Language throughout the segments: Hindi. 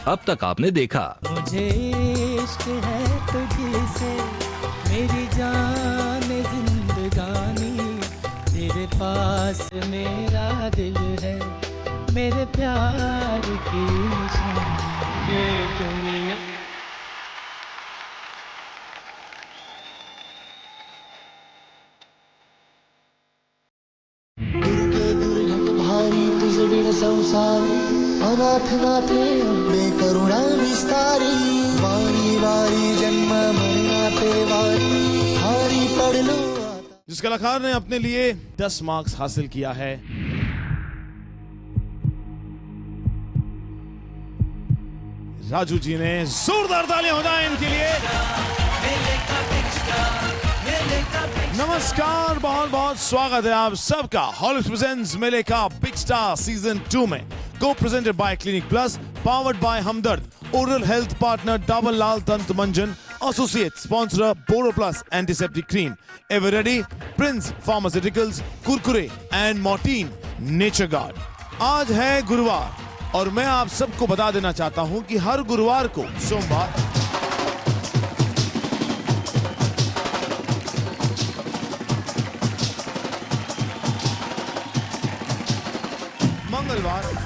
अब तक आपने देखा। मुझे इश्क है तुझसे मेरी जान जिंदगानी, तेरे पास मेरा दिल है, मेरे प्यार की निशानी ये दुनिया। दुर्घट भारी तुझ बिन संसारी, अनाथ नाथे अंबे करुणा विस्तारी, वारी वारी जन्म मरना पे वारी, हारी पड़ लो। जिस कलाकार ने अपने लिए 10 मार्क्स हासिल किया है, राजू जी ने। जोरदार तालियां हो जाएं इनके लिए। नमस्कार, बहुत बहुत स्वागत है आप सबका हॉलीवुड प्रेजेंट्स मेले का बिग स्टार सीजन 2 में। को presented by Clinic Plus, powered by Hamdard, oral health partner Dabur Lal तंत्र Manjan, associate sponsor BoroPlus antiseptic cream, Eveready Prince Pharmaceuticals, Kurkure and Mortein Nature Guard. आज है गुरुवार और मैं आप सबको बता देना चाहता हूं कि हर गुरुवार को, सोमवार, मंगलवार,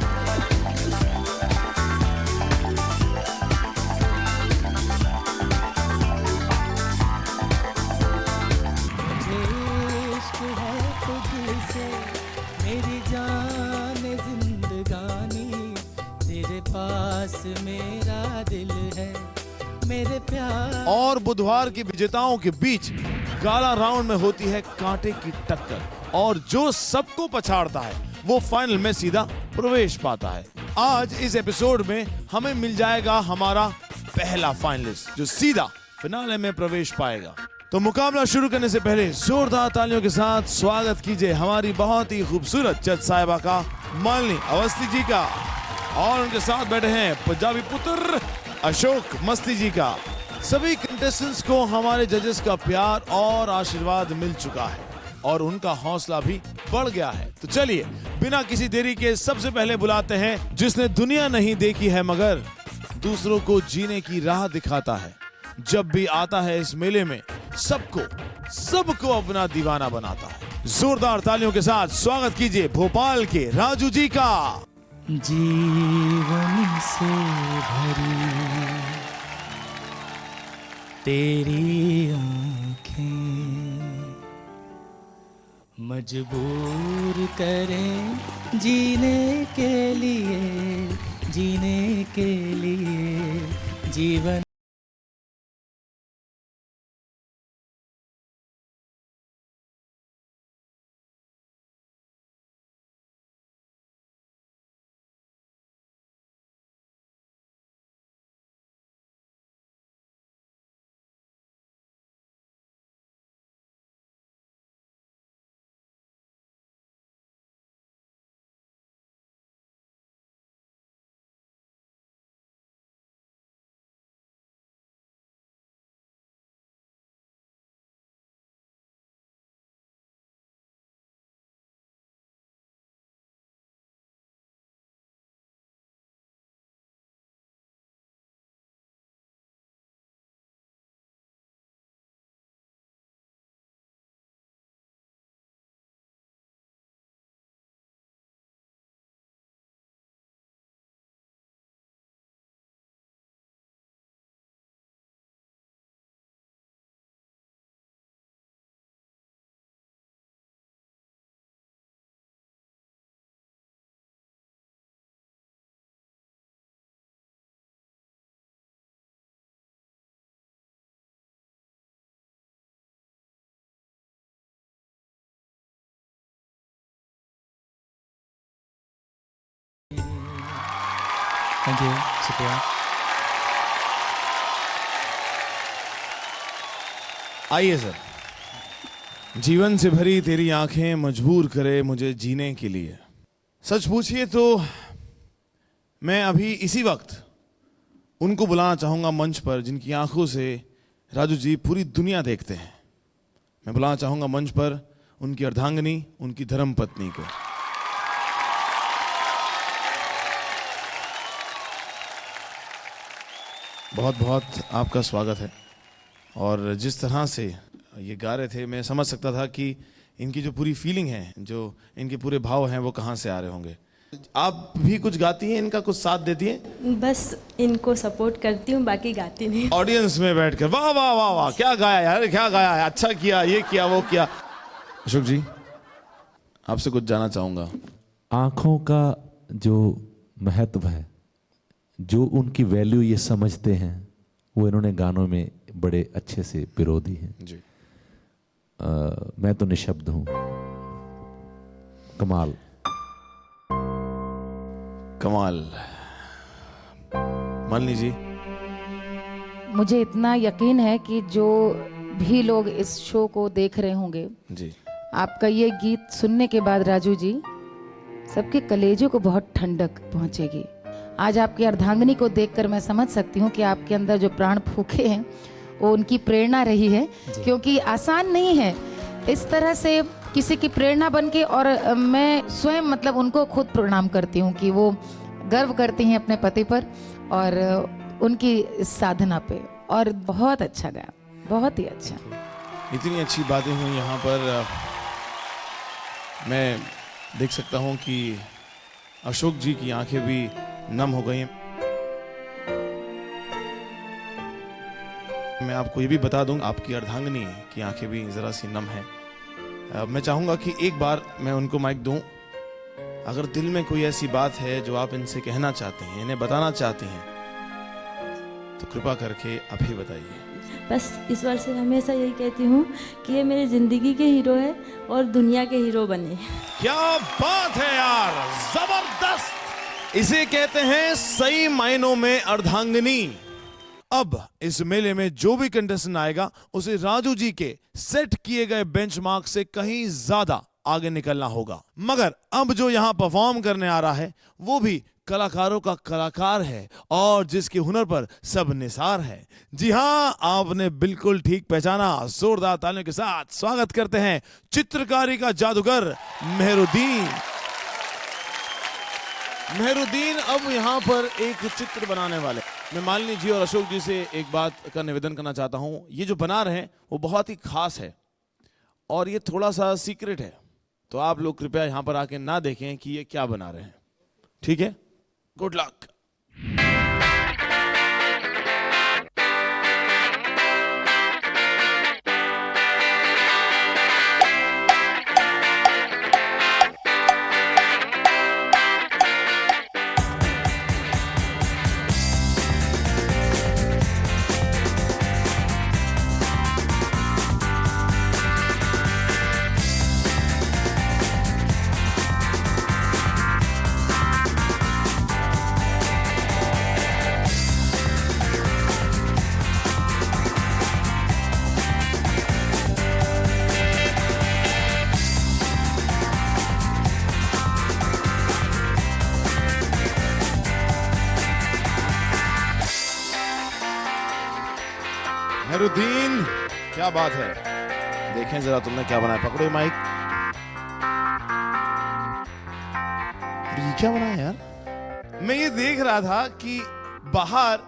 इश्क है तुझसे मेरी जान जिंदगानी, तेरे पास मेरा दिल है, मेरे प्यार। और बुधवार के विजेताओं के बीच गाला राउंड में होती है कांटे की टक्कर और जो सबको पछाड़ता है वो फाइनल में सीधा प्रवेश पाता है। आज इस एपिसोड में हमें मिल जाएगा हमारा पहला फाइनलिस्ट जो सीधा फिनाले में प्रवेश पाएगा। तो मुकाबला शुरू करने से पहले जोरदार तालियों के साथ स्वागत कीजिए हमारी बहुत ही खूबसूरत जज साहिबा का, मालिनी अवस्थी जी का, और उनके साथ बैठे हैं पंजाबी पुत्र अशोक मस्ती जी का। सभी कंटेस्टेंट्स को हमारे जजेस का प्यार और आशीर्वाद मिल चुका है और उनका हौसला भी बढ़ गया है। तो चलिए बिना किसी देरी के सबसे पहले बुलाते हैं जिसने दुनिया नहीं देखी है मगर दूसरों को जीने की राह दिखाता है। जब भी आता है इस मेले में सबको अपना दीवाना बनाता है। जोरदार तालियों के साथ स्वागत कीजिए भोपाल के राजू जी का। जीवन से भरी तेरी आँखें मजबूर करें जीने के लिए, जीने के लिए जीवन। थैंक यू, शुक्रिया। आइए सर। जीवन से भरी तेरी आंखें मजबूर करे मुझे जीने के लिए। सच पूछिए तो मैं अभी इसी वक्त उनको बुलाना चाहूंगा मंच पर जिनकी आंखों से राजू जी पूरी दुनिया देखते हैं। मैं बुलाना चाहूंगा मंच पर उनकी अर्धांगिनी, उनकी धर्मपत्नी को। बहुत बहुत आपका स्वागत है। और जिस तरह से ये गा रहे थे, मैं समझ सकता था कि इनकी जो पूरी फीलिंग है, जो इनके पूरे भाव हैं, वो कहाँ से आ रहे होंगे। आप भी कुछ गाती हैं, इनका कुछ साथ देती हैं? बस इनको सपोर्ट करती हूँ, बाकी गाती नहीं। ऑडियंस में बैठकर वाह वाह वाह वाह, क्या गाया यार, क्या गाया है, अच्छा किया, ये किया, वो किया। अशोक जी, आपसे कुछ जानना चाहूंगा। आँखों का जो महत्व है, जो उनकी वैल्यू ये समझते हैं, वो इन्होंने गानों में बड़े अच्छे से पिरो दी है जी। मैं तो निशब्द हूँ। कमाल कमाल। मालिनी जी, मुझे इतना यकीन है कि जो भी लोग इस शो को देख रहे होंगे, जी आपका ये गीत सुनने के बाद राजू जी, सबके कलेजों को बहुत ठंडक पहुंचेगी। आज आपकी अर्धांगिनी को देखकर मैं समझ सकती हूँ कि आपके अंदर जो प्राण फूके हैं वो उनकी प्रेरणा रही है, क्योंकि आसान नहीं है इस तरह से किसी की प्रेरणा बन के। और मैं स्वयं मतलब उनको खुद प्रणाम करती हूँ कि वो गर्व करती हैं अपने पति पर और उनकी इस साधना पे। और बहुत अच्छा गाया, बहुत ही अच्छा। इतनी अच्छी बातें हुई यहाँ पर। मैं देख सकता हूँ कि अशोक जी की आंखें भी नम हो गई हैं। मैं आपको ये भी बता दूं, आपकी अर्धांगिनी की आंखें भी जरा सी नम हैं। मैं चाहूंगा कि एक बार मैं उनको माइक दूं। अगर दिल में कोई ऐसी बात है जो आप इनसे कहना चाहते हैं, इन्हें बताना चाहते हैं, तो कृपा करके आप ही बताइए। बस ईश्वर से हमेशा यही कहती हूँ कि ये मेरी जिंदगी के हीरो है और दुनिया के हीरो बने। क्या बात है यार, जबरदस्त। इसे कहते हैं सही मायनों में अर्धांगिनी। अब इस मेले में जो भी कंटेस्टेंट आएगा उसे राजू जी के सेट किए गए बेंचमार्क से कहीं ज्यादा आगे निकलना होगा। मगर अब जो यहां परफॉर्म करने आ रहा है वो भी कलाकारों का कलाकार है और जिसके हुनर पर सब निसार है। जी हां, आपने बिल्कुल ठीक पहचाना। जोरदार तालियों के साथ स्वागत करते हैं चित्रकारी का जादूगर मेहरुद्दीन। मेहरुद्दीन अब यहाँ पर एक चित्र बनाने वाले। मैं मालिनी जी और अशोक जी से एक बात का निवेदन करना चाहता हूँ। ये जो बना रहे हैं वो बहुत ही खास है और ये थोड़ा सा सीक्रेट है, तो आप लोग कृपया यहाँ पर आके ना देखें कि ये क्या बना रहे हैं, ठीक है? Good luck. मेहरुद्दीन, क्या बात है। देखें जरा तुमने क्या बनाया। पकड़ो माइक। ये क्या बनाया यार? मैं ये देख रहा था कि बाहर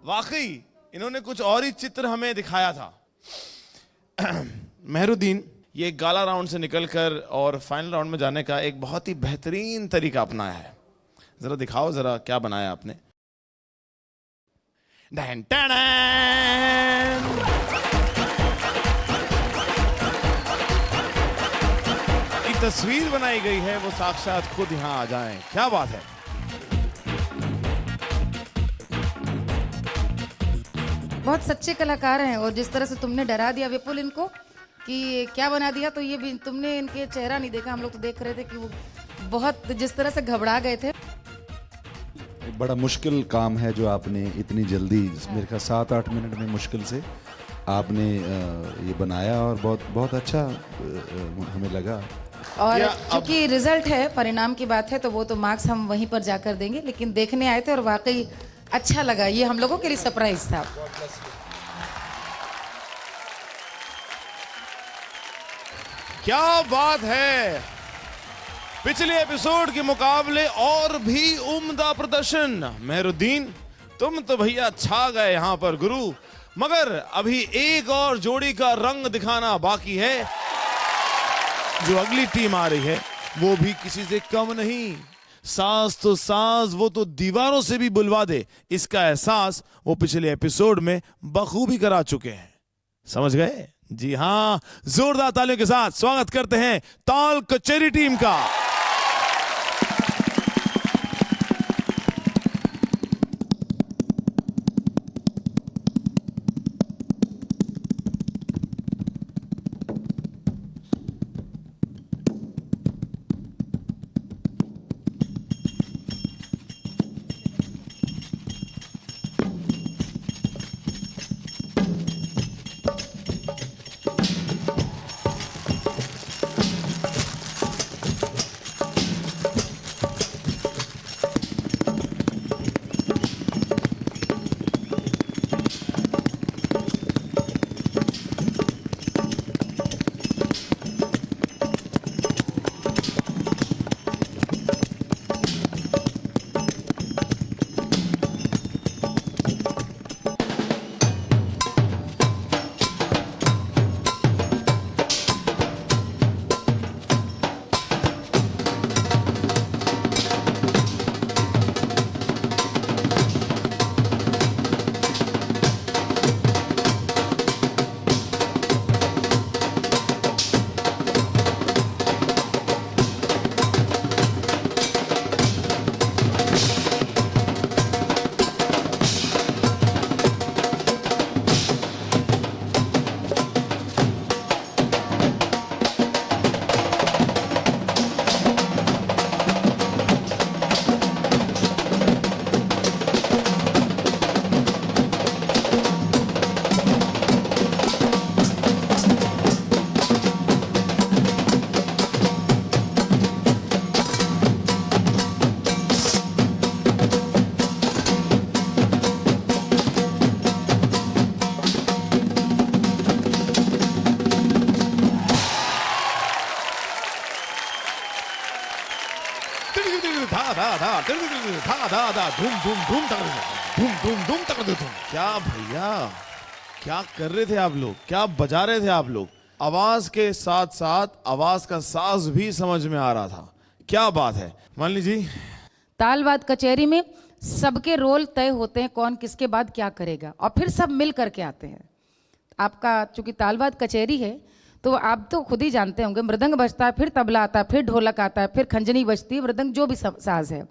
वाकई इन्होंने कुछ और ही चित्र हमें दिखाया था। मेहरुद्दीन, ये गाला राउंड से निकलकर और फाइनल राउंड में जाने का एक बहुत ही बेहतरीन तरीका अपनाया है। जरा दिखाओ जरा क्या बनाया आपने। Done done done. की तस्वीर बनाई गई है, वो साक्षात खुद यहां आ जाएं। क्या बात है। बहुत सच्चे कलाकार हैं और जिस तरह से तुमने डरा दिया विपुल इनको कि क्या बना दिया, तो ये भी तुमने इनके चेहरा नहीं देखा, हम लोग तो देख रहे थे कि वो बहुत जिस तरह से घबरा गए थे। बड़ा मुश्किल काम है जो आपने इतनी जल्दी, मेरे ख्याल 7-8 मिनट में मुश्किल से आपने ये बनाया और बहुत बहुत अच्छा हमें लगा। और क्योंकि रिजल्ट है, परिणाम की बात है, तो वो तो मार्क्स हम वहीं पर जाकर देंगे, लेकिन देखने आए थे और वाकई अच्छा लगा। ये हम लोगों के लिए सरप्राइज था। क्या बात है। पिछले एपिसोड के मुकाबले और भी उम्दा प्रदर्शन। मेहरुद्दीन, तुम तो भैया छा गए यहां पर गुरु, मगर अभी एक और जोड़ी का रंग दिखाना बाकी है। जो अगली टीम आ रही है वो भी किसी से कम नहीं। साज तो साज, वो तो दीवारों से भी बुलवा दे, इसका एहसास वो पिछले एपिसोड में बखूबी करा चुके हैं। समझ गए? जी हां, जोरदार तालियों के साथ स्वागत करते हैं ताल कचेरी टीम का। क्या भैया, क्या कर रहे थे आप लोग, क्या बजा रहे थे आप लोग? आवाज के साथ साथ आवाज का साज भी समझ में आ रहा था। क्या बात है मालिनी जी। तालवाद कचहरी में सबके रोल तय होते हैं, कौन किसके बाद क्या करेगा, और फिर सब मिल करके आते हैं। आपका चूंकि तालवाद कचहरी है तो आप तो खुद ही जानते होंगे, मृदंग बजता है, फिर तबला आता है, फिर ढोलक आता है, फिर खंजनी बजती है, मृदंग जो भी साज है,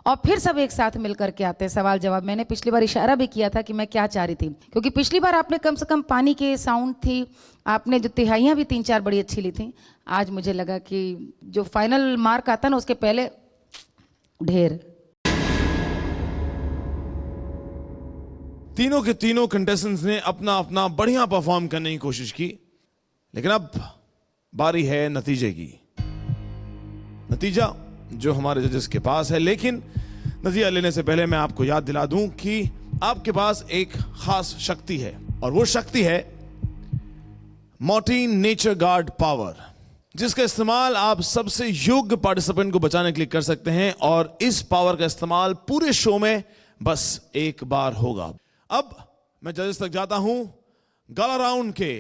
और फिर सब एक साथ मिल करके आते हैं। सवाल जवाब मैंने पिछली बार इशारा भी किया था कि मैं क्या चाह रही थी, क्योंकि पिछली बार आपने कम से कम पानी के साउंड थी, आपने जो तिहाइयाँ भी 3-4 बड़ी अच्छी ली थी। आज मुझे लगा कि जो फाइनल मार्क आता ना उसके पहले ढेर। तीनों के तीनों कंटेस्टेंट्स ने अपना अपना बढ़िया परफॉर्म करने की कोशिश की, लेकिन अब बारी है नतीजे की। नतीजा जो हमारे जजेस के पास है, लेकिन नतीजा लेने से पहले मैं आपको याद दिला दूं कि आपके पास एक खास शक्ति है, और वो शक्ति है मॉर्टिन नेचर गार्ड पावर, जिसका इस्तेमाल आप सबसे योग्य पार्टिसिपेंट को बचाने के लिए कर सकते हैं। और इस पावर का इस्तेमाल पूरे शो में बस एक बार होगा। अब मैं जजेस तक जाता हूं। गाला राउंड के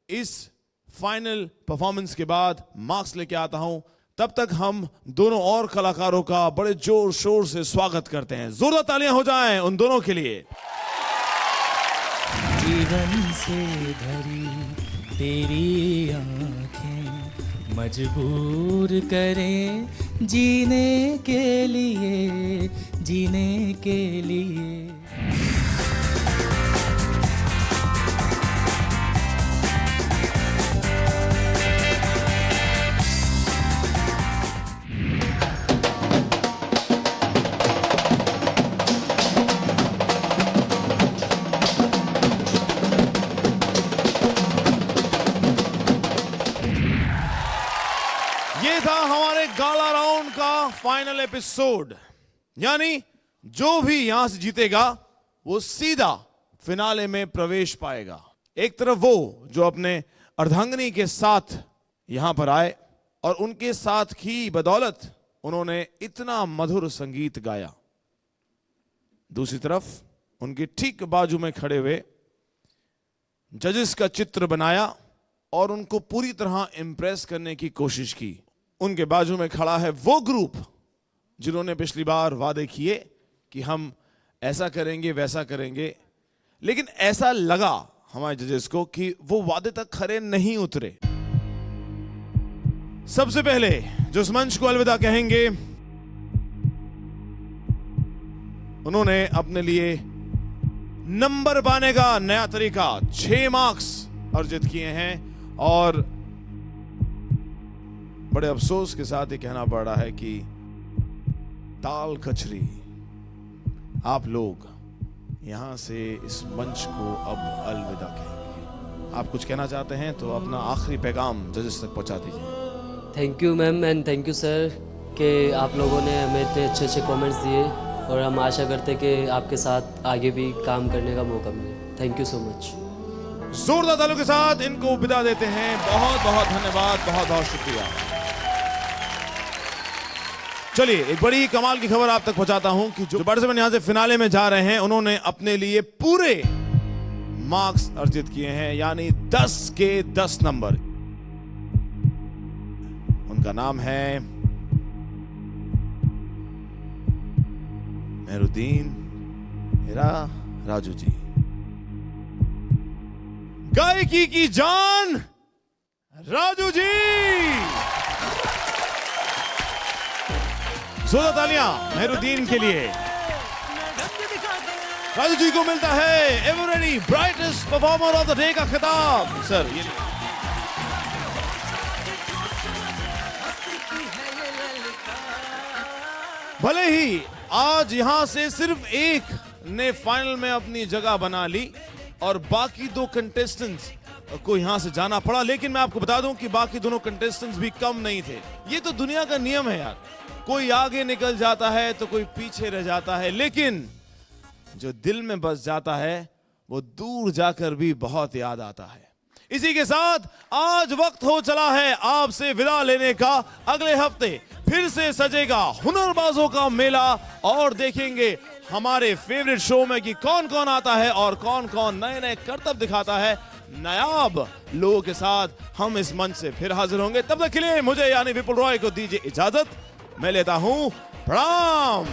इस फाइनल परफॉर्मेंस के बाद मार्क्स लेके आता हूं। तब तक हम दोनों और कलाकारों का बड़े जोर शोर से स्वागत करते हैं। जोरदार तालियां हो जाएं उन दोनों के लिए। जीवन से भरी तेरी आंखें मजबूर करें जीने के लिए, जीने के लिए। ये था हमारे गाला राउंड का फाइनल एपिसोड। यानी जो भी यहां से जीतेगा वो सीधा फिनाले में प्रवेश पाएगा। एक तरफ वो जो अपने अर्धांगिनी के साथ यहां पर आए और उनके साथ की बदौलत उन्होंने इतना मधुर संगीत गाया, दूसरी तरफ उनके ठीक बाजू में खड़े हुए जजेस का चित्र बनाया और उनको पूरी तरह इंप्रेस करने की कोशिश की। उनके बाजू में खड़ा है वो ग्रुप जिन्होंने पिछली बार वादे किए कि हम ऐसा करेंगे वैसा करेंगे, लेकिन ऐसा लगा हमारे जजेस को कि वो वादे तक खरे नहीं उतरे। सबसे पहले जो इस मंच को अलविदा कहेंगे, उन्होंने अपने लिए नंबर पाने का नया तरीका 6 मार्क्स अर्जित किए हैं और बड़े अफसोस के साथ ये कहना पड़ रहा है कि ताल कचरी आप लोग यहां से इस मंच को अब अलविदा कहेंगे। आप कुछ कहना चाहते हैं तो अपना आखिरी पैगाम जजेस तक पहुंचा दीजिए। Thank you ma'am and thank you sir कि आप लोगों ने हमें इतने अच्छे अच्छे कमेंट्स दिए और हम आशा करते हैं कि आपके साथ आगे भी काम करने का मौका मिले। Thank you so much. जोरदार तालियों के साथ इनको विदा देते हैं। बहुत बहुत धन्यवाद, बहुत बहुत शुक्रिया। चलिए एक बड़ी कमाल की खबर आप तक पहुंचाता हूं कि जो पार्टिसिपेंट यहां से फिनाले में जा रहे हैं उन्होंने अपने लिए पूरे मार्क्स अर्जित किए हैं, यानी 10 के 10 नंबर। उनका नाम है मेहरुद्दीन हीरा राजू जी। गायकी की जान राजू जी। जोरदार तालियां मेहरुद्दीन के लिए। राजू जी को मिलता है Eveready brightest performer of the day का खिताब। सर ये भले ही आज यहां से सिर्फ एक ने फाइनल में अपनी जगह बना ली और बाकी 2 कंटेस्टेंट्स को यहां से जाना पड़ा, लेकिन मैं आपको बता दूं कि बाकी दोनों कंटेस्टेंट्स भी कम नहीं थे। ये तो दुनिया का नियम है यार, कोई आगे निकल जाता है तो कोई पीछे रह जाता है, लेकिन जो दिल में बस जाता है वो दूर जाकर भी बहुत याद आता है। इसी के साथ आज वक्त हो चला है आपसे विदा लेने का। अगले हफ्ते फिर से सजेगा हुनरबाजों का मेला और देखेंगे हमारे फेवरेट शो में कि कौन कौन आता है और कौन कौन नए नए करतब दिखाता है। नायाब लोगों के साथ हम इस मंच से फिर हाजिर होंगे। तब तक के लिए मुझे यानी विपुल रॉय को दीजिए इजाजत। मैं लेता हूं प्रणाम।